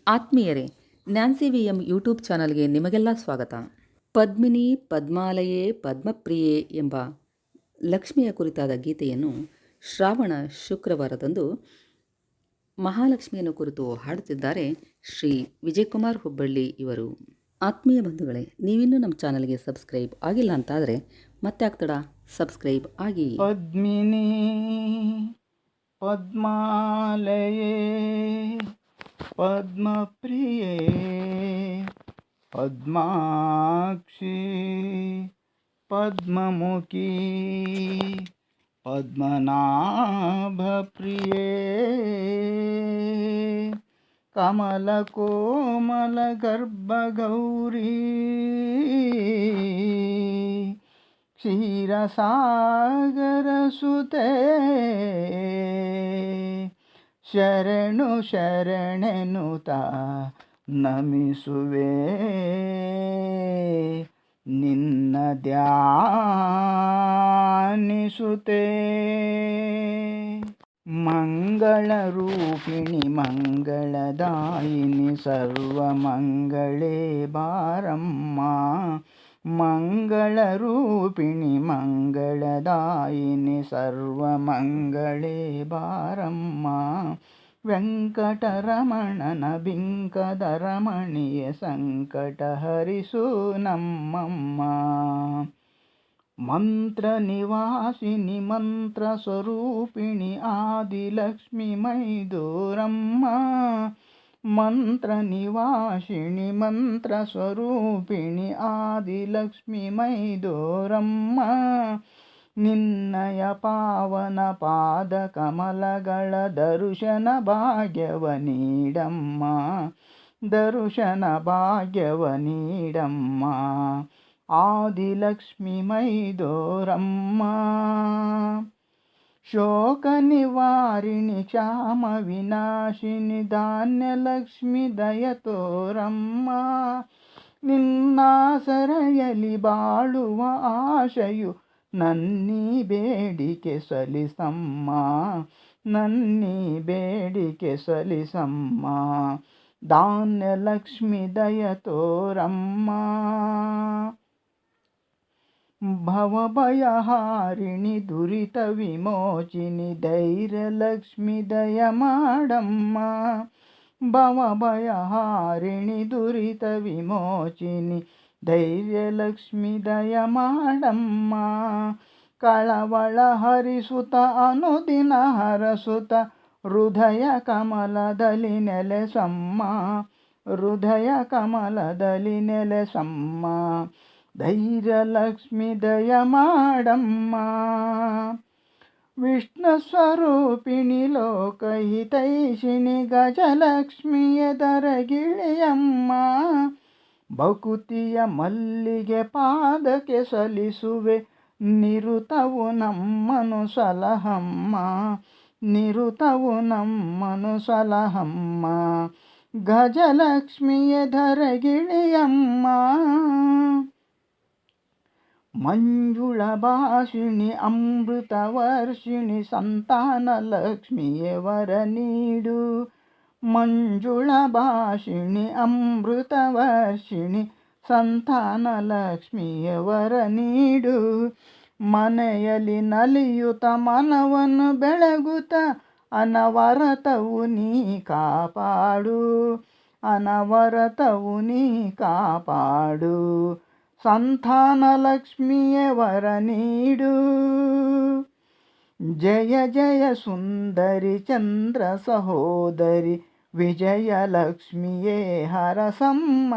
ಆತ್ಮೀಯರೇ, Nancy ವಿ.ಎಂ YouTube ಚಾನಲ್ಗೆ ನಿಮಗೆಲ್ಲ ಸ್ವಾಗತ. ಪದ್ಮಿನಿ ಪದ್ಮಾಲಯೇ ಪದ್ಮಪ್ರಿಯೆ ಎಂಬ ಲಕ್ಷ್ಮಿಯ ಕುರಿತಾದ ಗೀತೆಯನ್ನು ಶ್ರಾವಣ ಶುಕ್ರವಾರದಂದು ಮಹಾಲಕ್ಷ್ಮಿಯನ್ನು ಕುರಿತು ಹಾಡುತ್ತಿದ್ದಾರೆ ಶ್ರೀ ವಿಜಯಕುಮಾರ್ ಹುಬ್ಬಳ್ಳಿ ಇವರು. ಆತ್ಮೀಯ ಬಂಧುಗಳೇ, ನೀವಿನ್ನೂ ನಮ್ಮ ಚಾನಲ್ಗೆ ಸಬ್ಸ್ಕ್ರೈಬ್ ಆಗಿಲ್ಲ ಅಂತಾದರೆ ಮತ್ತೆ ಆಗ್ತಡ ಸಬ್ಸ್ಕ್ರೈಬ್ ಆಗಿ. ಪದ್ಮಿನಿ ಪದ್ಮಾಲಯೇ ಪದ್ಮಪ್ರಿಯೇ ಪದ್ಮಾಕ್ಷಿ ಪದ್ಮಮುಖಿ ಪದ್ಮನಾಭಪ್ರಿಯೇ ಕಮಲಕೋಮಲ ಗರ್ಭಗೌರಿ ಕ್ಷೀರಸಾಗರ ಸುತೆ ಶರಣು ಶರಣೆನುತ ನಮಿಸುವೆ ನಿನ್ನ ಧ್ಯಾನಿಸುತ್ತೆ. ಮಂಗಳ ರೂಪಿಣಿ ಮಂಗಳದಾಯಿನಿ ಸರ್ವಮಂಗಳೇ ಬಾರಮ್ಮ. ಮಂಗಳ ರೂಪಿಣಿ ಮಂಗಳದಾಯಿನಿ ಸರ್ವಮಂಗಳೇ ಬಾರಮ್ಮ. ವೆಂಕಟರಮಣನ ಬಿಂಕದ ರಮಣಿಯ ಸಂಕಟ ಹರಿಸು ನಮ್ಮಮ್ಮ. ಮಂತ್ರ ನಿವಾಸಿನಿ ಮಂತ್ರ ಸ್ವರೂಪಿಣಿ ಆದಿಲಕ್ಷ್ಮಿ ಮೈದೂರಮ್ಮ. ಮಂತ್ರ ನಿವಾಸಿನಿ ಮಂತ್ರ ಸ್ವರೂಪಿಣಿ ಆದಿಲಕ್ಷ್ಮಿ ಮೈದೂರಮ್ಮ. ನಿನ್ನಯ ಪಾವನ ಪಾದ ಕಮಲಗಳ ದರ್ಶನ ಭಾಗ್ಯವ ನೀಡಮ್ಮ. ದರ್ಶನ ಭಾಗ್ಯವ ನೀಡಮ್ಮ ಆದಿಲಕ್ಷ್ಮಿ ಮೈದೂರಮ್ಮ. ಶೋಕ ನಿವಾರಿಣಿ ಕ್ಷಾಮ ವಿನಾಶಿನಿ ಧಾನ್ಯಲಕ್ಷ್ಮಿ ದಯ ತೋರಮ್ಮ. ನಿನ್ನಾಸರೆಯಲಿ ಬಾಳುವ ಆಶಯು ನನ್ನೀ ಬೇಡಿಕೆ ಸಲ್ಲಿಸಮ್ಮ. ನನ್ನೀ ಬೇಡಿಕೆ ಸಲ್ಲಿಸಮ್ಮ ಧಾನ್ಯಲಕ್ಷ್ಮಿ ದಯ ತೋರಮ್ಮ. ಭವಭಯಹಾರಿಣಿ ದುರಿತ ವಿಮೋಚಿನಿ ಧೈರ್ಯಲಕ್ಷ್ಮಿ ದಯ ಮಾಡಮ್ಮ. ಭವಭಯಹಾರಿಣಿ ದುರಿತ ವಿಮೋಚಿನಿ ಧೈರ್ಯಲಕ್ಷ್ಮಿ ದಯ ಮಾಡಮ್ಮ. ಕಳವಳ ಹರಿಸುತ್ತ ಅನುದಿನ ಹರಸುತ್ತ ಹೃದಯ ಕಮಲದಲ್ಲಿ ನೆಲೆಸಮ್ಮ. ಹೃದಯ ಕಮಲದಲ್ಲಿ ನೆಲೆಸಮ್ಮ ಧೈರ್ಯಲಕ್ಷ್ಮಿ ದಯ ಮಾಡಮ್ಮ. ವಿಷ್ಣು ಸ್ವರೂಪಿಣಿ ಲೋಕಹಿತೈಷಿಣಿ ಗಜಲಕ್ಷ್ಮಿಯ ದರಗಿಳಿಯಮ್ಮ. ಭಕುತಿಯ ಮಲ್ಲಿಗೆ ಪಾದಕ್ಕೆ ಸಲ್ಲಿಸುವೆ ನಿರುತವು ನಮ್ಮನು ಸಲಹಮ್ಮ. ನಿರುತವು ನಮ್ಮನು ಸಲಹಮ್ಮ ಗಜಲಕ್ಷ್ಮಿಯ ದರಗಿಳಿಯಮ್ಮ. ಮಂಜುಳ ಭಾಷಿಣಿ ಅಮೃತ ವರ್ಷಿಣಿ ಸಂತಾನ ಲಕ್ಷ್ಮಿಯ ವರ ನೀಡು. ಮಂಜುಳ ಭಾಷಿಣಿ ಅಮೃತ ವರ್ಷಿಣಿ ಸಂತಾನ ಲಕ್ಷ್ಮಿಯ ವರ ನೀಡು. ಮನೆಯಲ್ಲಿ ನಲಿಯುತ್ತ ಮನವನ್ನು ಬೆಳಗುತ್ತ ಅನವರತವು ನೀ ಕಾಪಾಡು. ಅನವರತವು ನೀ ಕಾಪಾಡು ಸಂತಾನ ಲಕ್ಷ್ಮಿಯ ವರ ನೀಡು. ಜಯ ಜಯ ಸುಂದರಿ ಚಂದ್ರ ಸಹೋದರಿ ವಿಜಯಲಕ್ಷ್ಮಿಯೇ ಹರಸಮ್ಮ.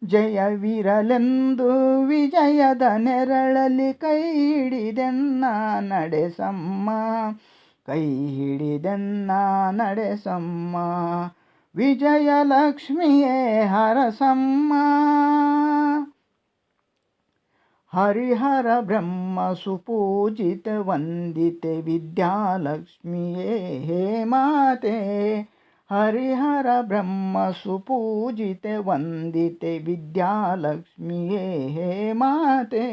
ಜಯವಿರಲೆಂದು ವಿಜಯದ ನೆರಳಲ್ಲಿ ಕೈ ಹಿಡಿದೆನ್ನ ನಡೆಸಮ್ಮ. ಕೈ ಹಿಡಿದೆನ್ನ ನಡೆಸಮ್ಮ ವಿಜಯಲಕ್ಷ್ಮಿಯೇ ಹರಸಮ್ಮ. ಹರಿಹರ ಬ್ರಹ್ಮ ಸುಪೂಜಿತ ವಂದಿತೆ ವಿದ್ಯಾಲಕ್ಷ್ಮಿಯೇ ಹೇ ಮಾತೆ. ಹರಿಹರ ಬ್ರಹ್ಮ ಸುಪೂಜಿತ ವಂದಿತೆ ವಿದ್ಯಾಲಕ್ಷ್ಮಿಯೇ ಹೇ ಮಾತೆ.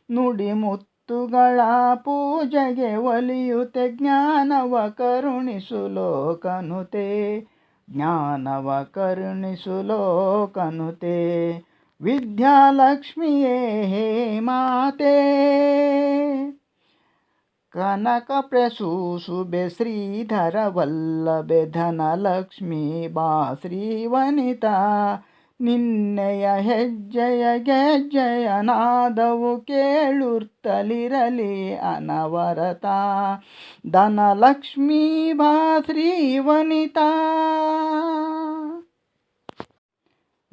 ನುಡಿಮುತ್ತುಗಳ ಪೂಜೆಗೆ ಒಲಿಯುತ್ತೆ ಜ್ಞಾನವ ಕರುಣಿಸು ಲೋಕನುತೆ. ಜ್ಞಾನವ ಕರುಣಿಸು ಲೋಕನುತೆ ವಿದ್ಯಾಲಕ್ಷ್ಮಿಯೇ ಹೇ ಮಾತೆ. ಕನಕ ಪ್ರಸೂಸುಬೆ ಶ್ರೀಧರ ವಲ್ಲಭೆ ಧನಲಕ್ಷ್ಮೀ ಬಾ ಶ್ರೀವನಿತಾ. ನಿನ್ನೆಯ ಹೆಜ್ಜೆಯ ಗೆಜ್ಜೆಯ ನಾದವು ಕೇಳುತ್ತಲಿರಲಿ ಅನವರತ. ಧನಲಕ್ಷ್ಮೀ ಬಾ ಶ್ರೀವನಿತಾ.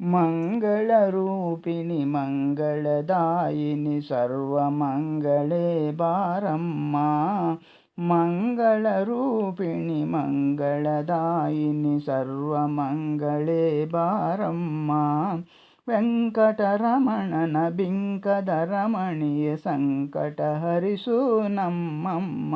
ಮಂಗಳರೂಪಿಣಿ ಮಂಗಳದಾಯಿನಿ ಸರ್ವಮಂಗಳೇ ಬಾರಮ್ಮ. ಮಂಗಳರೂಪಿಣಿ ಮಂಗಳದಾಯಿನಿ ಸರ್ವಮಂಗಳೇ ಬಾರಮ್ಮ. ವೆಂಕಟರಮಣನ ಬಿಂಕದ ರಮಣಿಯ ಸಂಕಟ ಹರಿಸು ನಮ್ಮಮ್ಮ.